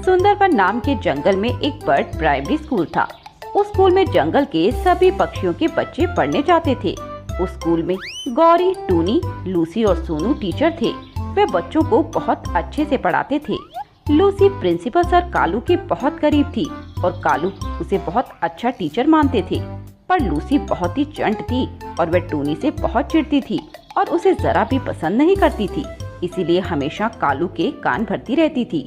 सुंदरवन नाम के जंगल में एक बर्ड प्राइमरी स्कूल था। उस स्कूल में जंगल के सभी पक्षियों के बच्चे पढ़ने जाते थे। उस स्कूल में गौरी, टूनी, लूसी और सोनू टीचर थे। वे बच्चों को बहुत अच्छे से पढ़ाते थे। लूसी प्रिंसिपल सर कालू के बहुत करीब थी और कालू उसे बहुत अच्छा टीचर मानते थे। पर लूसी बहुत ही चंट थी और वह टूनी से बहुत चिढ़ती थी और उसे जरा भी पसंद नहीं करती थी। इसीलिए हमेशा कालू के कान भरती रहती थी।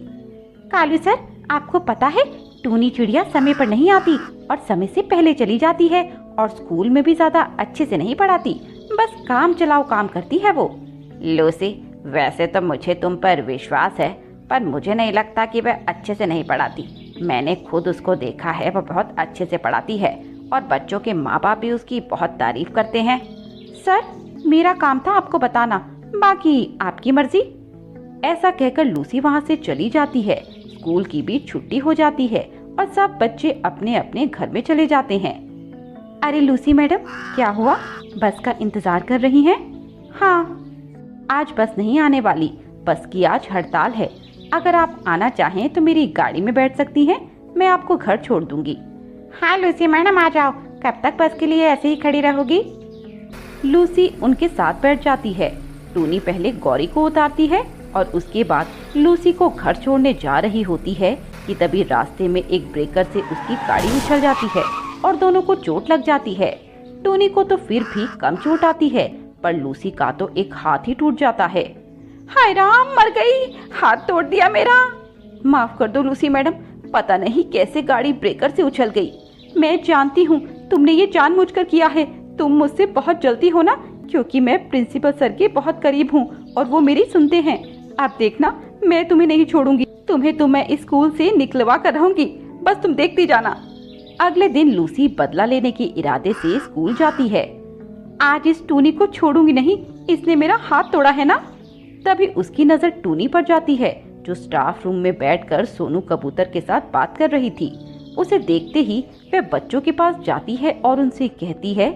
कालू सर, आपको पता है टूनी चिड़िया समय पर नहीं आती और समय से पहले चली जाती है और स्कूल में भी ज्यादा अच्छे से नहीं पढ़ाती, बस काम चलाओ काम करती है वो। लूसी, वैसे तो मुझे तुम पर विश्वास है, पर मुझे नहीं लगता कि वह अच्छे से नहीं पढ़ाती। मैंने खुद उसको देखा है, वह बहुत अच्छे से पढ़ाती है और बच्चों के माँ बाप भी उसकी बहुत तारीफ करते हैं। सर, मेरा काम था आपको बताना, बाकी आपकी मर्जी। ऐसा कहकर लूसी वहाँ से चली जाती है। स्कूल की भी छुट्टी हो जाती है और सब बच्चे अपने अपने घर में चले जाते हैं। अरे लूसी मैडम, क्या हुआ? बस का इंतजार कर रही हैं? हाँ, आज बस नहीं आने वाली, बस की आज हड़ताल है। अगर आप आना चाहें तो मेरी गाड़ी में बैठ सकती हैं, मैं आपको घर छोड़ दूंगी। हाँ लूसी मैडम, आ जाओ। कब तक बस के लिए ऐसे ही खड़ी रहोगी? लूसी उनके साथ बैठ जाती है। टूनी पहले गौरी को उतारती है और उसके बाद लूसी को घर छोड़ने जा रही होती है कि तभी रास्ते में एक ब्रेकर से उसकी गाड़ी उछल जाती है और दोनों को चोट लग जाती है। टूनी को तो फिर भी कम चोट आती है, पर लूसी का तो एक हाथ ही टूट जाता है। हाय राम, मर गई, हाथ तोड़ दिया मेरा। माफ कर दो लूसी मैडम, पता नहीं कैसे गाड़ी ब्रेकर से उछल गई। मैं जानती हूँ तुमने ये जानबूझकर किया है। तुम मुझसे बहुत जलती हो ना, क्योंकि मैं प्रिंसिपल सर के बहुत करीब हूँ और वो मेरी सुनते हैं। अब देखना, मैं तुम्हें नहीं छोड़ूंगी। तुम्हें तो मैं इस स्कूल से निकलवा कर रहूंगी, बस तुम देखती जाना। अगले दिन लूसी बदला लेने के इरादे से स्कूल जाती है। आज इस टूनी को छोड़ूंगी नहीं, इसने मेरा हाथ तोड़ा है ना। तभी उसकी नजर टूनी पर जाती है, जो स्टाफ रूम में बैठकर सोनू कबूतर के साथ बात कर रही थी। उसे देखते ही वह बच्चों के पास जाती है और उनसे कहती है,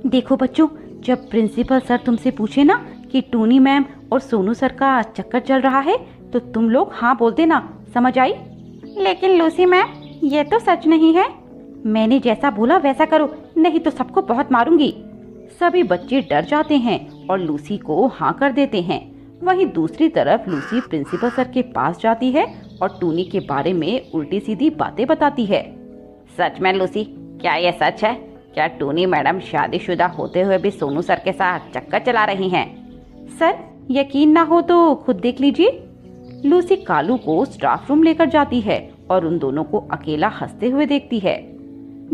देखो बच्चों, जब प्रिंसिपल सर तुमसे पूछे ना कि टूनी मैम और सोनू सर का चक्कर चल रहा है, तो तुम लोग हाँ बोल देना, समझ आई? लेकिन लूसी मैम, ये तो सच नहीं है। मैंने जैसा बोला वैसा करो, नहीं तो सबको बहुत मारूंगी। सभी बच्चे डर जाते हैं और लूसी को हाँ कर देते हैं। वहीं दूसरी तरफ लूसी प्रिंसिपल सर के पास जाती है और टूनी के बारे में उल्टी सीधी बातें बताती है। सच में लूसी, क्या ये सच है? क्या टूनी मैडम शादीशुदा होते हुए भी सोनू सर के साथ चक्कर चला रही हैं? सर, यकीन ना हो तो खुद देख लीजिए। लूसी कालू को स्टाफ रूम लेकर जाती है और उन दोनों को अकेला हंसते हुए देखती है।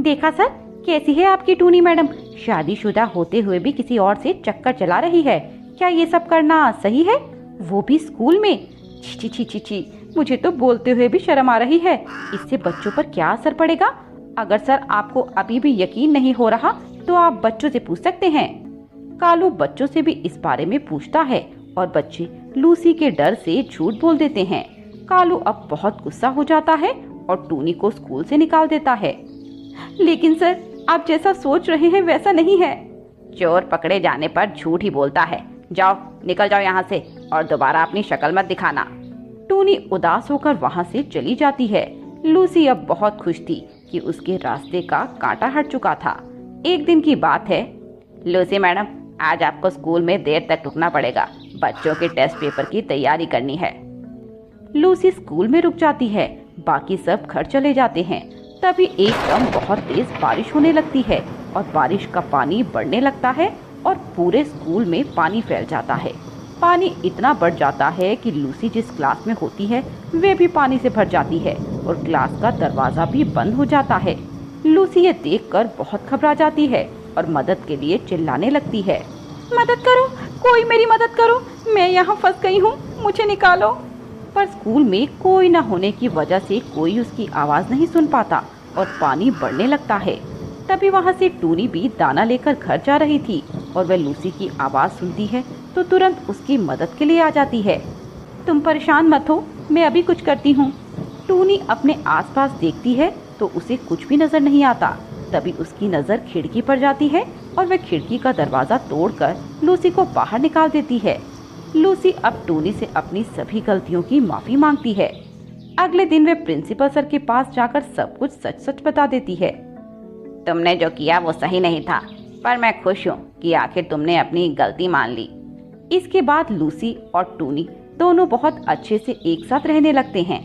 देखा सर, कैसी है आपकी टूनी मैडम? शादीशुदा होते हुए भी किसी और से चक्कर चला रही है। क्या ये सब करना सही है, वो भी स्कूल में? छी छी छी छी, मुझे तो बोलते हुए भी शर्म आ रही है। इससे बच्चों पर क्या असर पड़ेगा? अगर सर आपको अभी भी यकीन नहीं हो रहा तो आप बच्चों से पूछ सकते हैं। कालू बच्चों से भी इस बारे में पूछता है और बच्चे लूसी के डर से झूठ बोल देते हैं। कालू अब बहुत गुस्सा हो जाता है और टूनी को स्कूल से निकाल देता है। लेकिन सर, आप जैसा सोच रहे हैं वैसा नहीं है। चोर पकड़े जाने पर झूठ ही बोलता है। जाओ, निकल जाओ यहाँ से और दोबारा अपनी शक्ल मत दिखाना। टूनी उदास होकर वहाँ से चली जाती है। लूसी अब बहुत खुश थी कि उसके रास्ते का कांटा हट चुका था। एक दिन की बात है। लूसी मैडम, आज आपको स्कूल में देर तक रुकना पड़ेगा, बच्चों के टेस्ट पेपर की तैयारी करनी है। लूसी स्कूल में रुक जाती है, बाकी सब घर चले जाते हैं। तभी एकदम बहुत तेज बारिश होने लगती है और बारिश का पानी बढ़ने लगता है और पूरे स्कूल में पानी फैल जाता है। पानी इतना बढ़ जाता है कि लूसी जिस क्लास में होती है वे भी पानी से भर जाती है और क्लास का दरवाजा भी बंद हो जाता है। लूसी ये देखकर बहुत घबरा जाती है और मदद के लिए चिल्लाने लगती है। मदद करो, कोई मेरी मदद करो, मैं यहाँ फंस गई हूँ, मुझे निकालो। पर स्कूल में कोई न होने की वजह से कोई उसकी आवाज़ नहीं सुन पाता और पानी बढ़ने लगता है। तभी वहाँ से टूनी भी दाना लेकर घर जा रही थी और वह लूसी की आवाज़ सुनती है तो तुरंत उसकी मदद के लिए आ जाती है। तुम परेशान मत हो, मैं अभी कुछ करती हूँ। टूनी अपने आसपास देखती है तो उसे कुछ भी नजर नहीं आता। तभी उसकी नज़र खिड़की पर जाती है और वह खिड़की का दरवाज़ा तोड़कर लूसी को बाहर निकाल देती है। लूसी अब टूनी से अपनी सभी गलतियों की माफ़ी मांगती है। अगले दिन वे प्रिंसिपल सर के पास जाकर सब कुछ सच सच बता देती है। तुमने जो किया वो सही नहीं था, पर मैं खुश हूँ कि आखिर तुमने अपनी गलती मान ली। इसके बाद लूसी और टूनी दोनों बहुत अच्छे से एक साथ रहने लगते हैं।